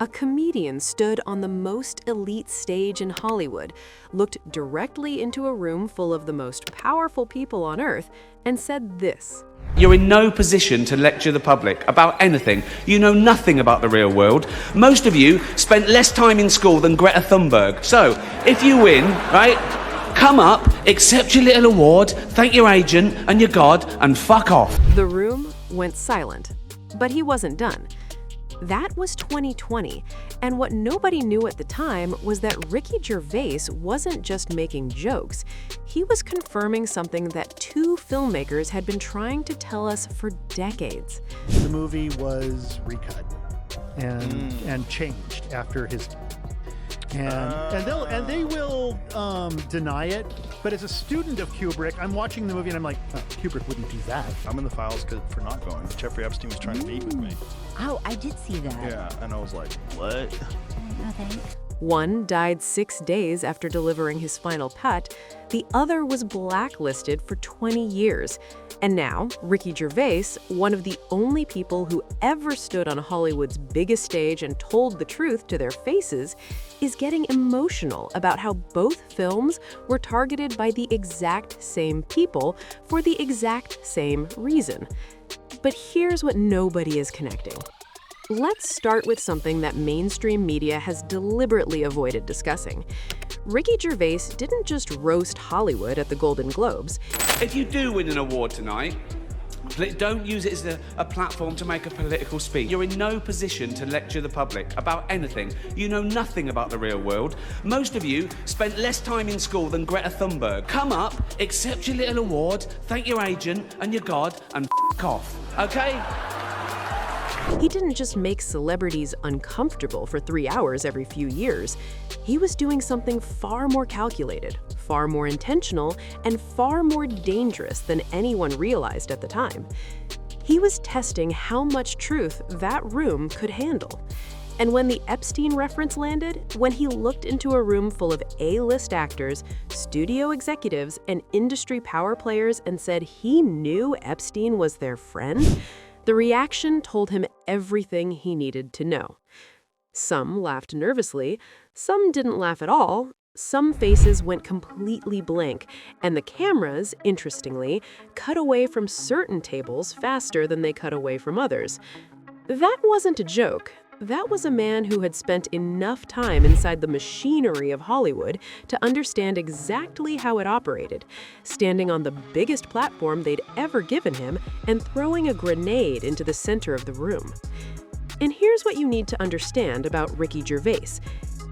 A comedian stood on the most elite stage in Hollywood, looked directly into a room full of the most powerful people on Earth, and said this. You're in no position to lecture the public about anything. You know nothing about the real world. Most of you spent less time in school than Greta Thunberg. So, if you win, right, come up, accept your little award, thank your agent and your God, and fuck off. The room went silent, but he wasn't done. That was 2020, and what nobody knew at the time was that Rickey Gervais wasn't just making jokes. He was confirming something that two filmmakers had been trying to tell us for decades. The movie was recut and changed after his... And they will deny it. But as a student of Kubrick, I'm watching the movie and I'm like, oh, Kubrick wouldn't do that. I'm in the files for not going. Jeffrey Epstein was trying to meet with me. Oh, I did see that. Yeah, and I was like, what? No thanks. One died 6 days after delivering his final cut. The other was blacklisted for 20 years. And now, Rickey Gervais, one of the only people who ever stood on Hollywood's biggest stage and told the truth to their faces, is getting emotional about how both films were targeted by the exact same people for the exact same reason. But here's what nobody is connecting. Let's start with something that mainstream media has deliberately avoided discussing. Rickey Gervais didn't just roast Hollywood at the Golden Globes. If you do win an award tonight, don't use it as a platform to make a political speech. You're in no position to lecture the public about anything. You know nothing about the real world. Most of you spent less time in school than Greta Thunberg. Come up, accept your little award, thank your agent and your God, and f*** off, okay? He didn't just make celebrities uncomfortable for 3 hours every few years. He was doing something far more calculated, far more intentional, and far more dangerous than anyone realized at the time. He was testing how much truth that room could handle. And when the Epstein reference landed, when he looked into a room full of A-list actors, studio executives, and industry power players and said he knew Epstein was their friend, the reaction told him everything he needed to know. Some laughed nervously, some didn't laugh at all, some faces went completely blank, and the cameras, interestingly, cut away from certain tables faster than they cut away from others. That wasn't a joke. That was a man who had spent enough time inside the machinery of Hollywood to understand exactly how it operated, standing on the biggest platform they'd ever given him and throwing a grenade into the center of the room. And here's what you need to understand about Rickey Gervais.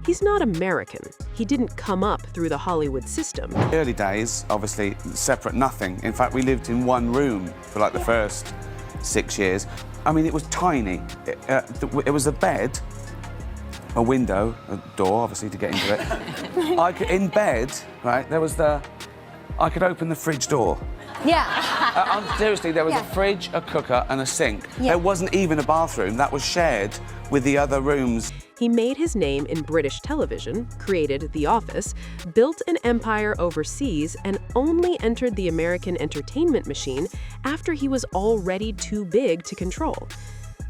He's not American. He didn't come up through the Hollywood system. Early days, obviously, separate nothing. In fact, we lived in one room for like the first 6 years. I mean, it was tiny. It was a bed, a window, a door, obviously, to get into it. In bed, right, I could open the fridge door. Yeah. Seriously, there was a fridge, a cooker, and a sink. Yeah. There wasn't even a bathroom. That was shared with the other rooms. He made his name in British television, created The Office, built an empire overseas, and only entered the American entertainment machine after he was already too big to control.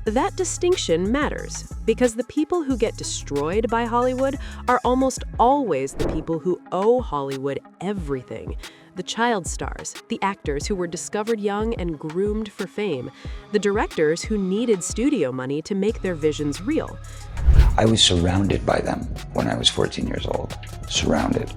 That distinction matters because the people who get destroyed by Hollywood are almost always the people who owe Hollywood everything. The child stars, the actors who were discovered young and groomed for fame, the directors who needed studio money to make their visions real. I was surrounded by them when I was 14 years old. Surrounded.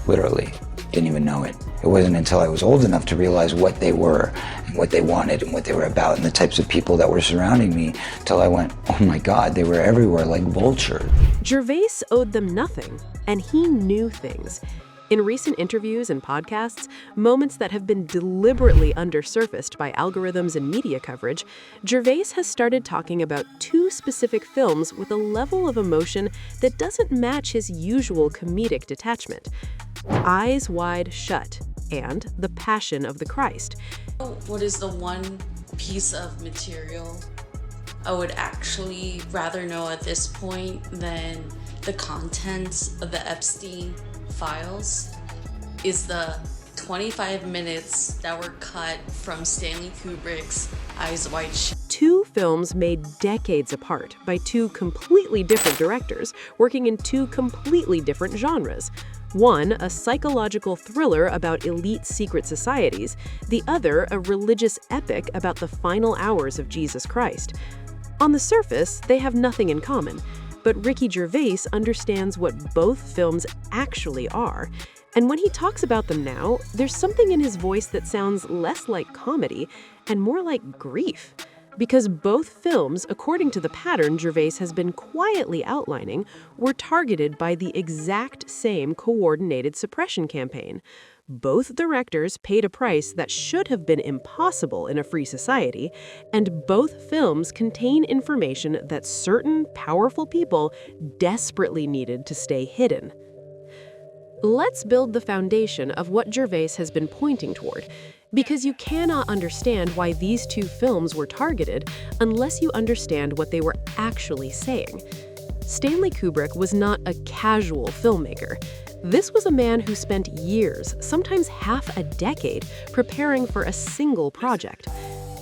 Literally. Didn't even know it. It wasn't until I was old enough to realize what they were and what they wanted and what they were about and the types of people that were surrounding me till I went, oh my God, they were everywhere like vultures. Gervais owed them nothing, and he knew things. In recent interviews and podcasts, moments that have been deliberately undersurfaced by algorithms and media coverage, Gervais has started talking about two specific films with a level of emotion that doesn't match his usual comedic detachment: Eyes Wide Shut and The Passion of the Christ. What is the one piece of material I would actually rather know at this point than the contents of the Epstein files is the 25 minutes that were cut from Stanley Kubrick's Eyes Wide Shut. Two films made decades apart by two completely different directors working in two completely different genres. One, a psychological thriller about elite secret societies, the other, a religious epic about the final hours of Jesus Christ. On the surface, they have nothing in common, but Rickey Gervais understands what both films actually are. And when he talks about them now, there's something in his voice that sounds less like comedy and more like grief. Because both films, according to the pattern Gervais has been quietly outlining, were targeted by the exact same coordinated suppression campaign. Both directors paid a price that should have been impossible in a free society, and both films contain information that certain powerful people desperately needed to stay hidden. Let's build the foundation of what Gervais has been pointing toward, because you cannot understand why these two films were targeted unless you understand what they were actually saying. Stanley Kubrick was not a casual filmmaker. This was a man who spent years, sometimes half a decade, preparing for a single project.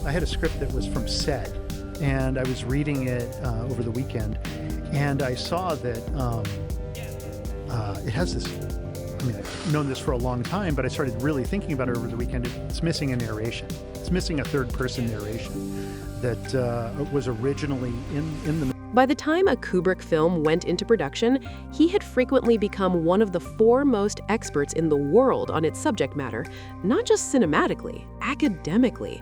I had a script that was from set, and I was reading it over the weekend, and I saw that it has this, I've known this for a long time, but I started really thinking about it over the weekend. It's missing a narration. It's missing a third-person narration that was originally in the... By the time a Kubrick film went into production, he had frequently become one of the foremost experts in the world on its subject matter, not just cinematically, academically.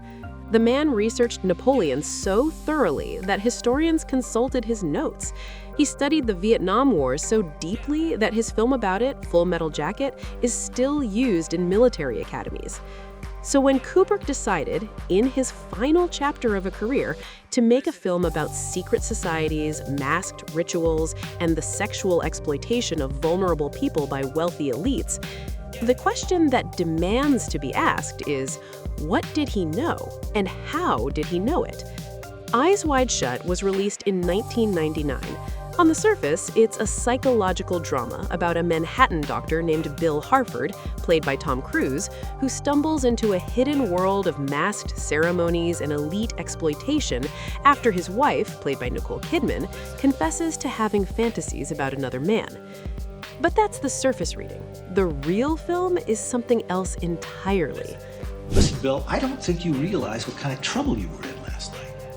The man researched Napoleon so thoroughly that historians consulted his notes. He studied the Vietnam War so deeply that his film about it, Full Metal Jacket, is still used in military academies. So when Kubrick decided, in his final chapter of a career, to make a film about secret societies, masked rituals, and the sexual exploitation of vulnerable people by wealthy elites, the question that demands to be asked is, what did he know, and how did he know it? Eyes Wide Shut was released in 1999. On the surface, it's a psychological drama about a Manhattan doctor named Bill Harford, played by Tom Cruise, who stumbles into a hidden world of masked ceremonies and elite exploitation after his wife, played by Nicole Kidman, confesses to having fantasies about another man. But that's the surface reading. The real film is something else entirely. Listen, Bill, I don't think you realize what kind of trouble you were in last night.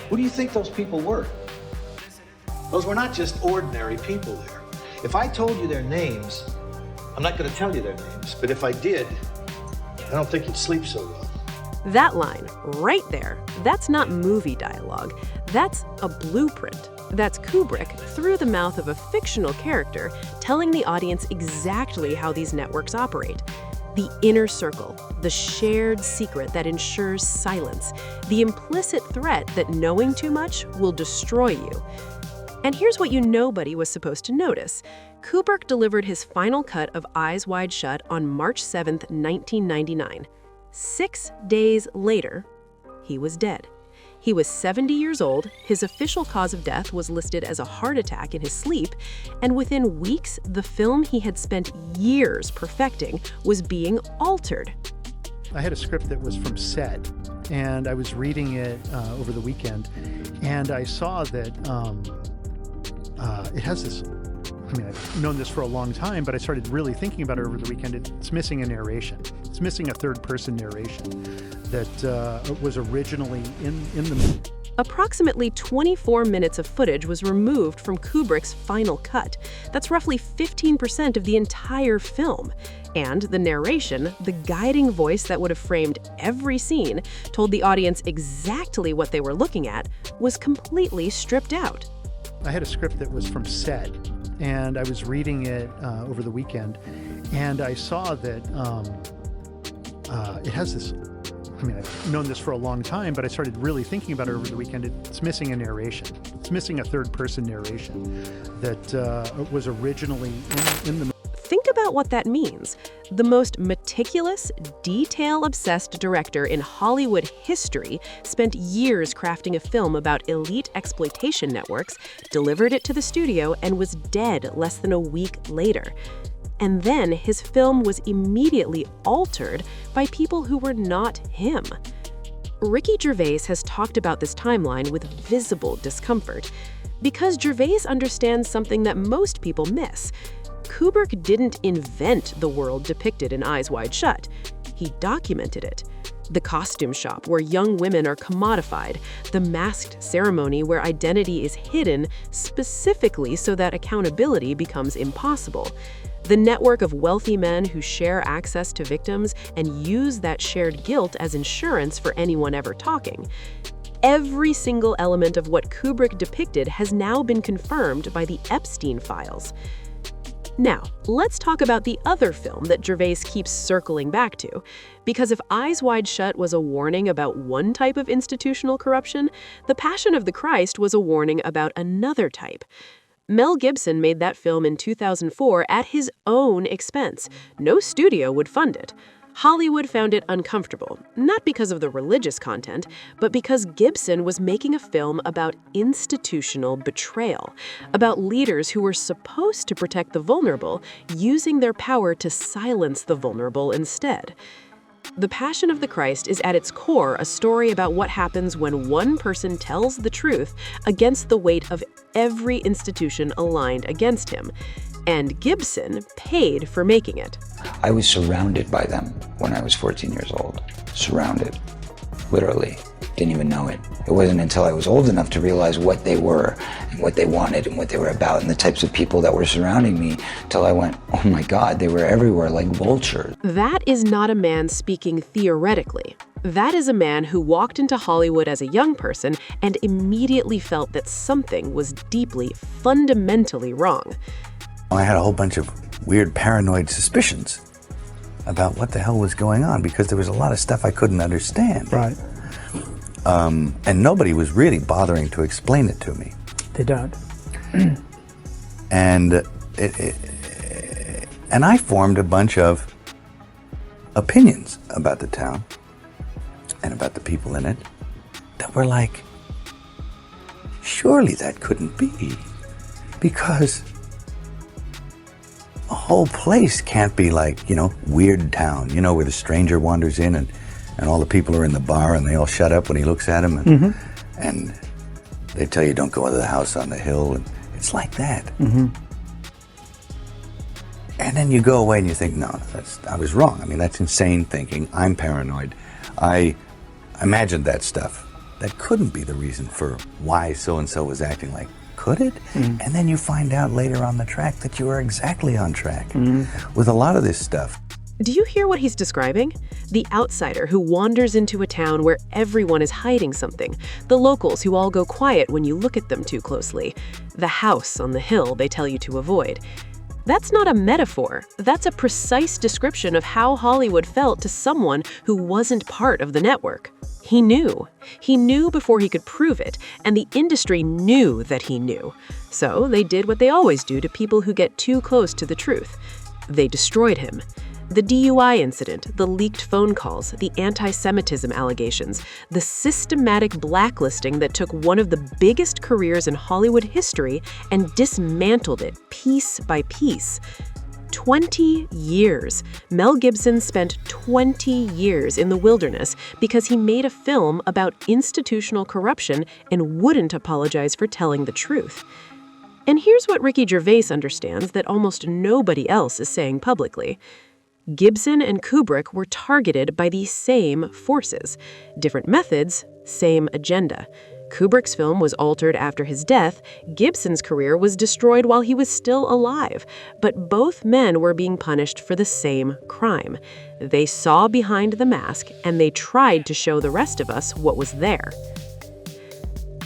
What do you think those people were? Those were not just ordinary people there. If I told you their names, I'm not going to tell you their names, but if I did, I don't think you'd sleep so well. That line, right there, that's not movie dialogue. That's a blueprint. That's Kubrick, through the mouth of a fictional character, telling the audience exactly how these networks operate. The inner circle, the shared secret that ensures silence, the implicit threat that knowing too much will destroy you. And here's what nobody was supposed to notice. Kubrick delivered his final cut of Eyes Wide Shut on March 7, 1999. 6 days later, he was dead. He was 70 years old, his official cause of death was listed as a heart attack in his sleep, and within weeks, the film he had spent years perfecting was being altered. I had a script that was from set, and I was reading it over the weekend, and I saw that it has this, I've known this for a long time, but I started really thinking about it over the weekend. It's missing a narration. It's missing a third-person narration that was originally in the movie. Approximately 24 minutes of footage was removed from Kubrick's final cut. That's roughly 15% of the entire film. And the narration, the guiding voice that would have framed every scene, told the audience exactly what they were looking at, was completely stripped out. I had a script that was from set, and I was reading it over the weekend, and I saw that it has this, I've known this for a long time, but I started really thinking about it over the weekend. It's missing a narration. It's missing a third-person narration that was originally in the movie. Think about what that means. The most meticulous, detail-obsessed director in Hollywood history spent years crafting a film about elite exploitation networks, delivered it to the studio, and was dead less than a week later. And then his film was immediately altered by people who were not him. Rickey Gervais has talked about this timeline with visible discomfort because Gervais understands something that most people miss. Kubrick didn't invent the world depicted in Eyes Wide Shut. He documented it. The costume shop where young women are commodified, the masked ceremony where identity is hidden specifically so that accountability becomes impossible, the network of wealthy men who share access to victims and use that shared guilt as insurance for anyone ever talking. Every single element of what Kubrick depicted has now been confirmed by the Epstein files. Now, let's talk about the other film that Gervais keeps circling back to. Because if Eyes Wide Shut was a warning about one type of institutional corruption, The Passion of the Christ was a warning about another type. Mel Gibson made that film in 2004 at his own expense. No studio would fund it. Hollywood found it uncomfortable, not because of the religious content, but because Gibson was making a film about institutional betrayal, about leaders who were supposed to protect the vulnerable, using their power to silence the vulnerable instead. The Passion of the Christ is at its core a story about what happens when one person tells the truth against the weight of every institution aligned against him. And Gibson paid for making it. I was surrounded by them when I was 14 years old. Surrounded. Literally. Didn't even know it. It wasn't until I was old enough to realize what they were and what they wanted and what they were about and the types of people that were surrounding me till I went, oh my God, they were everywhere like vultures. That is not a man speaking theoretically. That is a man who walked into Hollywood as a young person and immediately felt that something was deeply, fundamentally wrong. I had a whole bunch of weird paranoid suspicions about what the hell was going on because there was a lot of stuff I couldn't understand. Right. And nobody was really bothering to explain it to me. They don't. And I formed a bunch of opinions about the town and about the people in it that were like, surely that couldn't be, because a whole place can't be like, Weird Town, where the stranger wanders in and all the people are in the bar and they all shut up when he looks at them and they tell you don't go into the house on the hill, and it's like that. Mm-hmm. And then you go away and you think, no, I was wrong. I mean, that's insane thinking. I'm paranoid. I imagined that stuff. That couldn't be the reason for why so-and-so was acting like. Could it? Mm-hmm. And then you find out later on the track that you are exactly on track with a lot of this stuff. Do you hear what he's describing? The outsider who wanders into a town where everyone is hiding something. The locals who all go quiet when you look at them too closely. The house on the hill they tell you to avoid. That's not a metaphor. That's a precise description of how Hollywood felt to someone who wasn't part of the network. He knew. He knew before he could prove it, and the industry knew that he knew. So they did what they always do to people who get too close to the truth. They destroyed him. The DUI incident, the leaked phone calls, the anti-Semitism allegations, the systematic blacklisting that took one of the biggest careers in Hollywood history and dismantled it piece by piece. 20 years. Mel Gibson spent 20 years in the wilderness because he made a film about institutional corruption and wouldn't apologize for telling the truth. And here's what Rickey Gervais understands that almost nobody else is saying publicly. Gibson and Kubrick were targeted by the same forces. Different methods, same agenda. Kubrick's film was altered after his death. Gibson's career was destroyed while he was still alive. But both men were being punished for the same crime. They saw behind the mask, and they tried to show the rest of us what was there.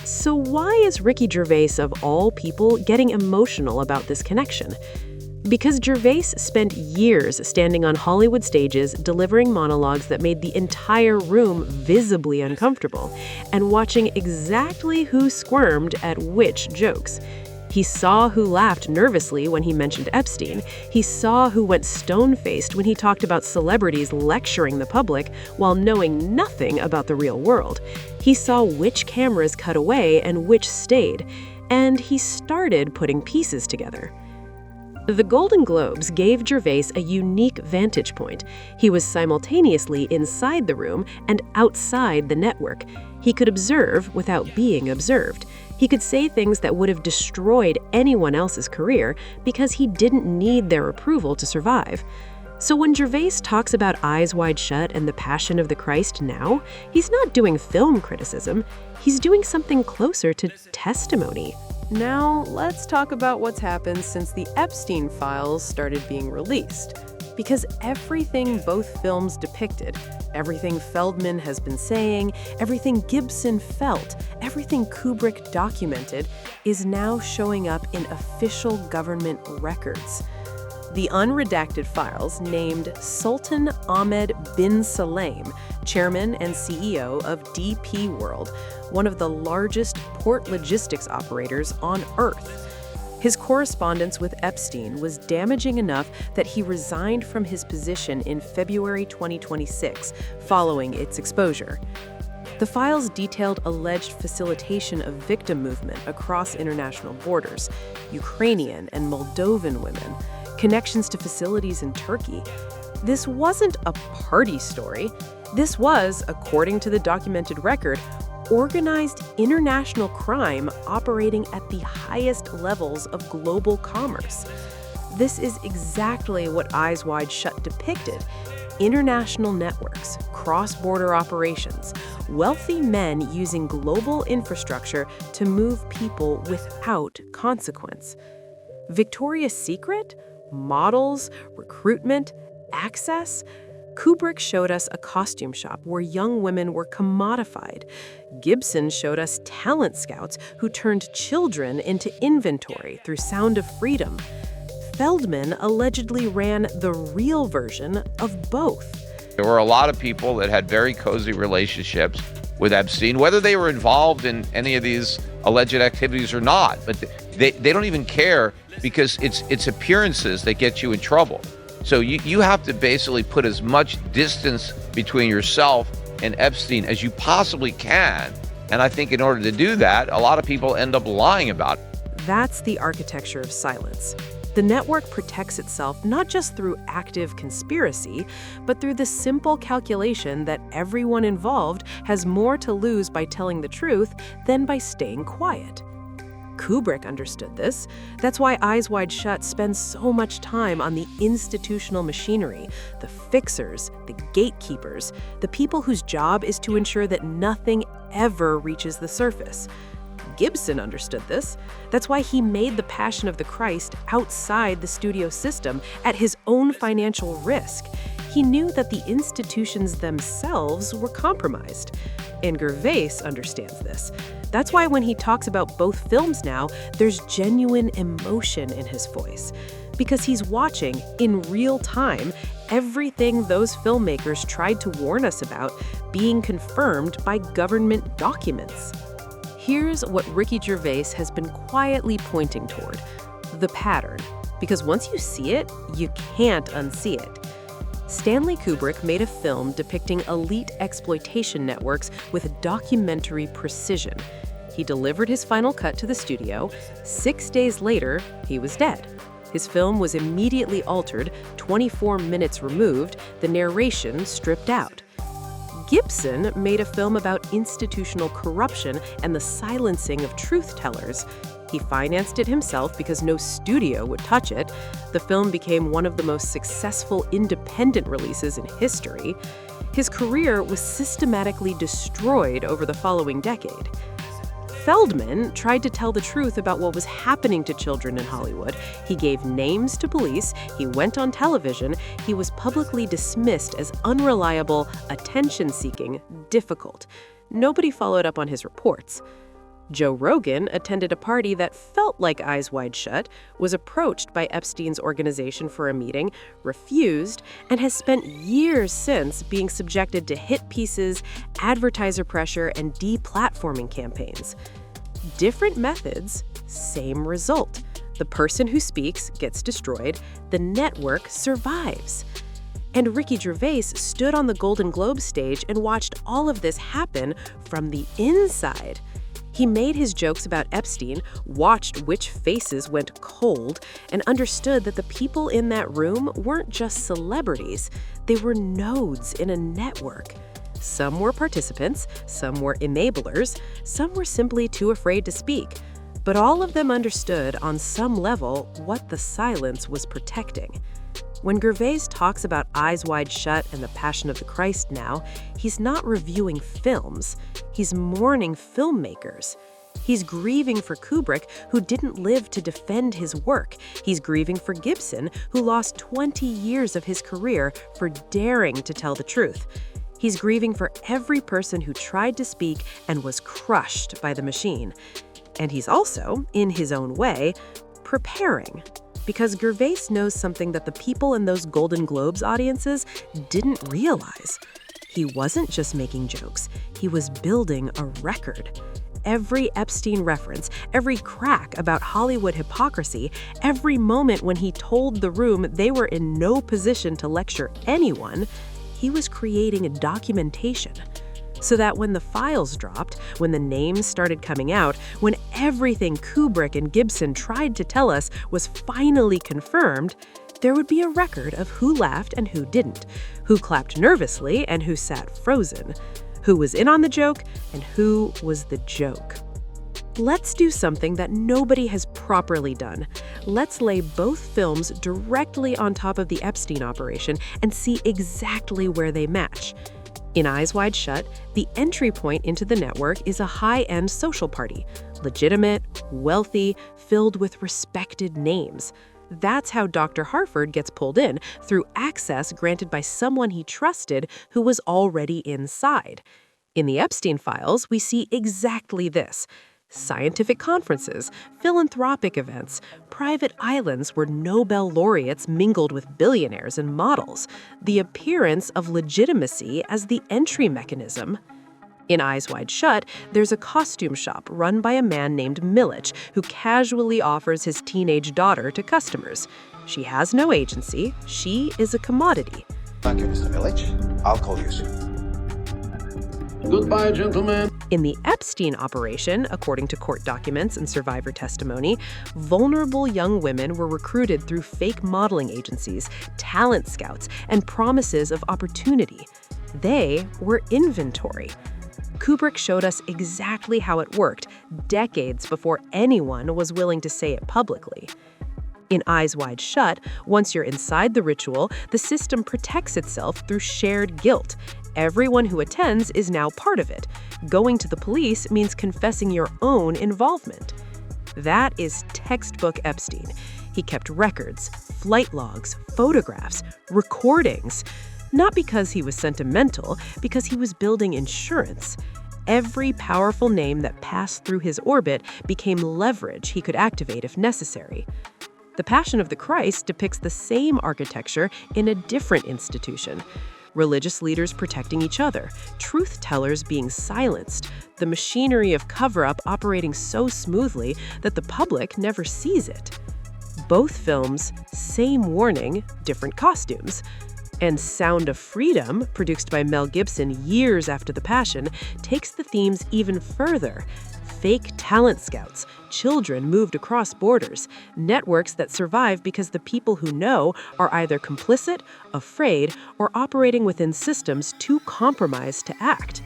So why is Rickey Gervais, of all people, getting emotional about this connection? Because Gervais spent years standing on Hollywood stages delivering monologues that made the entire room visibly uncomfortable and watching exactly who squirmed at which jokes. He saw who laughed nervously when he mentioned Epstein. He saw who went stone-faced when he talked about celebrities lecturing the public while knowing nothing about the real world. He saw which cameras cut away and which stayed, and he started putting pieces together. The Golden Globes gave Gervais a unique vantage point. He was simultaneously inside the room and outside the network. He could observe without being observed. He could say things that would have destroyed anyone else's career because he didn't need their approval to survive. So when Gervais talks about Eyes Wide Shut and The Passion of the Christ now, he's not doing film criticism. He's doing something closer to testimony. Now, let's talk about what's happened since the Epstein files started being released. Because everything both films depicted, everything Feldman has been saying, everything Gibson felt, everything Kubrick documented, is now showing up in official government records. The unredacted files named Sultan Ahmed bin Salem, chairman and CEO of DP World, one of the largest port logistics operators on Earth. His correspondence with Epstein was damaging enough that he resigned from his position in February 2026, following its exposure. The files detailed alleged facilitation of victim movement across international borders, Ukrainian and Moldovan women, connections to facilities in Turkey. This wasn't a party story. This was, according to the documented record, organized international crime operating at the highest levels of global commerce. This is exactly what Eyes Wide Shut depicted. International networks, cross-border operations, wealthy men using global infrastructure to move people without consequence. Victoria's Secret? Models, recruitment, access? Kubrick showed us a costume shop where young women were commodified. Gibson showed us talent scouts who turned children into inventory through Sound of Freedom. Feldman allegedly ran the real version of both. There were a lot of people that had very cozy relationships with Epstein, whether they were involved in any of these alleged activities or not. But they don't even care because it's appearances that get you in trouble. So you have to basically put as much distance between yourself and Epstein as you possibly can. And I think in order to do that, a lot of people end up lying about it. That's the architecture of silence. The network protects itself not just through active conspiracy, but through the simple calculation that everyone involved has more to lose by telling the truth than by staying quiet. Kubrick understood this. That's why Eyes Wide Shut spends so much time on the institutional machinery, the fixers, the gatekeepers, the people whose job is to ensure that nothing ever reaches the surface. Gibson understood this. That's why he made The Passion of the Christ outside the studio system at his own financial risk. He knew that the institutions themselves were compromised. And Gervais understands this. That's why when he talks about both films now, there's genuine emotion in his voice. Because he's watching, in real time, everything those filmmakers tried to warn us about being confirmed by government documents. Here's what Rickey Gervais has been quietly pointing toward: the pattern. Because once you see it, you can't unsee it. Stanley Kubrick made a film depicting elite exploitation networks with documentary precision. He delivered his final cut to the studio. 6 days later, he was dead. His film was immediately altered, 24 minutes removed, the narration stripped out. Gibson made a film about institutional corruption and the silencing of truth-tellers. He financed it himself because no studio would touch it. The film became one of the most successful independent releases in history. His career was systematically destroyed over the following decade. Feldman tried to tell the truth about what was happening to children in Hollywood. He gave names to police, he went on television, he was publicly dismissed as unreliable, attention-seeking, difficult. Nobody followed up on his reports. Joe Rogan attended a party that felt like Eyes Wide Shut, was approached by Epstein's organization for a meeting, refused, and has spent years since being subjected to hit pieces, advertiser pressure, and deplatforming campaigns. Different methods, same result. The person who speaks gets destroyed, the network survives. And Rickey Gervais stood on the Golden Globe stage and watched all of this happen from the inside. He made his jokes about Epstein, watched which faces went cold, and understood that the people in that room weren't just celebrities. They were nodes in a network. Some were participants, some were enablers, some were simply too afraid to speak. But all of them understood on some level what the silence was protecting. When Gervais talks about Eyes Wide Shut and The Passion of the Christ now, he's not reviewing films. He's mourning filmmakers. He's grieving for Kubrick, who didn't live to defend his work. He's grieving for Gibson, who lost 20 years of his career for daring to tell the truth. He's grieving for every person who tried to speak and was crushed by the machine. And he's also, in his own way, preparing. Because Gervais knows something that the people in those Golden Globes audiences didn't realize. He wasn't just making jokes, he was building a record. Every Epstein reference, every crack about Hollywood hypocrisy, every moment when he told the room they were in no position to lecture anyone, he was creating a documentation. So that when the files dropped, when the names started coming out, when everything Kubrick and Gibson tried to tell us was finally confirmed, there would be a record of who laughed and who didn't, who clapped nervously and who sat frozen, who was in on the joke and who was the joke. Let's do something that nobody has properly done. Let's lay both films directly on top of the Epstein operation and see exactly where they match. In Eyes Wide Shut, the entry point into the network is a high-end social party, legitimate, wealthy, filled with respected names. That's how Dr. Harford gets pulled in, through access granted by someone he trusted who was already inside. In the Epstein files, we see exactly this. Scientific conferences, philanthropic events, private islands where Nobel laureates mingled with billionaires and models, the appearance of legitimacy as the entry mechanism. In Eyes Wide Shut, there's a costume shop run by a man named Milich who casually offers his teenage daughter to customers. She has no agency. She is a commodity. Thank you, Mr. Milich. I'll call you soon. Goodbye, gentlemen. In the Epstein operation, according to court documents and survivor testimony, vulnerable young women were recruited through fake modeling agencies, talent scouts, and promises of opportunity. They were inventory. Kubrick showed us exactly how it worked decades before anyone was willing to say it publicly. In Eyes Wide Shut, once you're inside the ritual, the system protects itself through shared guilt. Everyone who attends is now part of it. Going to the police means confessing your own involvement. That is textbook Epstein. He kept records, flight logs, photographs, recordings. Not because he was sentimental, because he was building insurance. Every powerful name that passed through his orbit became leverage he could activate if necessary. The Passion of the Christ depicts the same architecture in a different institution. Religious leaders protecting each other, truth tellers being silenced, the machinery of cover-up operating so smoothly that the public never sees it. Both films, same warning, different costumes. And Sound of Freedom, produced by Mel Gibson years after The Passion, takes the themes even further. Fake talent scouts, children moved across borders, networks that survive because the people who know are either complicit, afraid, or operating within systems too compromised to act.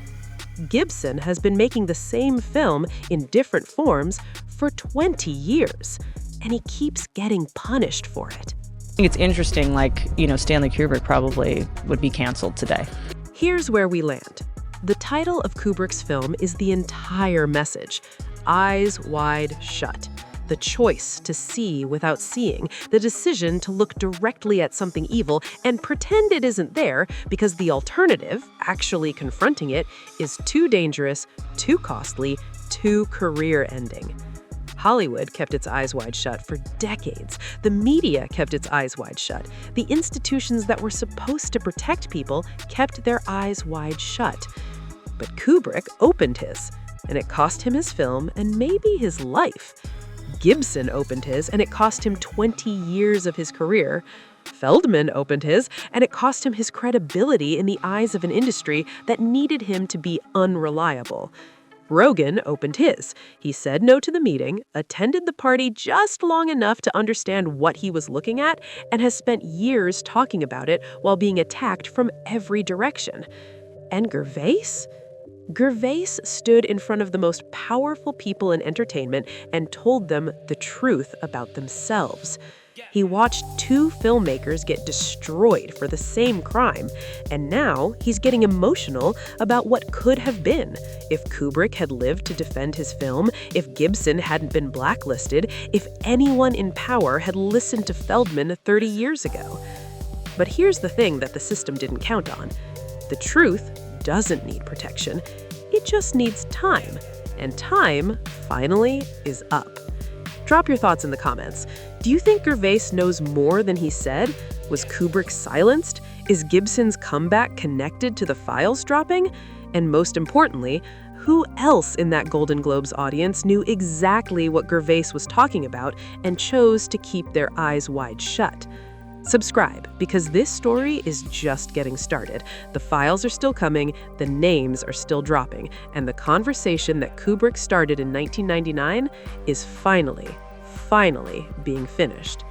Gibson has been making the same film in different forms for 20 years, and he keeps getting punished for it. I think it's interesting, Stanley Kubrick probably would be canceled today. Here's where we land. The title of Kubrick's film is the entire message. Eyes Wide Shut. The choice to see without seeing, the decision to look directly at something evil and pretend it isn't there because the alternative, actually confronting it, is too dangerous, too costly, too career-ending. Hollywood kept its eyes wide shut for decades. The media kept its eyes wide shut. The institutions that were supposed to protect people kept their eyes wide shut. But Kubrick opened his, and it cost him his film and maybe his life. Gibson opened his, and it cost him 20 years of his career. Feldman opened his, and it cost him his credibility in the eyes of an industry that needed him to be unreliable. Rogen opened his. He said no to the meeting, attended the party just long enough to understand what he was looking at, and has spent years talking about it while being attacked from every direction. And Gervais? Gervais stood in front of the most powerful people in entertainment and told them the truth about themselves. He watched two filmmakers get destroyed for the same crime, and now he's getting emotional about what could have been if Kubrick had lived to defend his film, if Gibson hadn't been blacklisted, if anyone in power had listened to Feldman 30 years ago. But here's the thing that the system didn't count on. The truth doesn't need protection. It just needs time. And time, finally, is up. Drop your thoughts in the comments. Do you think Gervais knows more than he said? Was Kubrick silenced? Is Gibson's comeback connected to the files dropping? And most importantly, who else in that Golden Globes audience knew exactly what Gervais was talking about and chose to keep their eyes wide shut? Subscribe, because this story is just getting started. The files are still coming, the names are still dropping, and the conversation that Kubrick started in 1999 is finally being finished.